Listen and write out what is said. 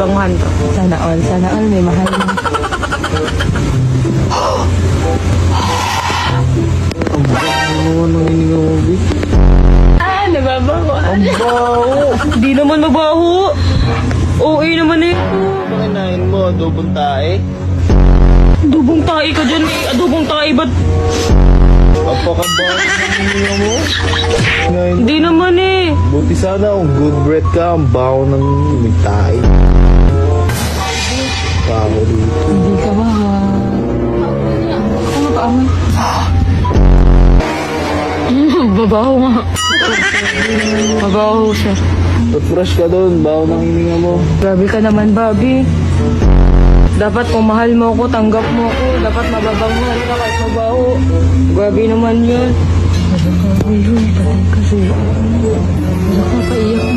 mabanguhan to. Sana all, may mahal na. Ang baho ng hininga mo, Vic. Nababanguhan. Ang baho! Di naman mabaho. Okay naman eh. Pakinain mo, adobong tae. Adobong tae ka dyan eh. Adobong tae ba't? Apakabaho ng hininga mo. Kinain mo. Hindi naman eh. Buti sana kung good breath ka, ang baho ng may tae. Baho dito. Hindi ka ba? Ano ba amoy? Babaho nga. Babaho siya. Fresh ka doon, baho ng hininga mo. Grabe ka naman, Bobby. Dapat kung mahal mo ako, tanggap mo ako. Dapat mababanguhan ka kahit mabaho. Grabe naman yun. Uy, patay kasi. Nakakaiyak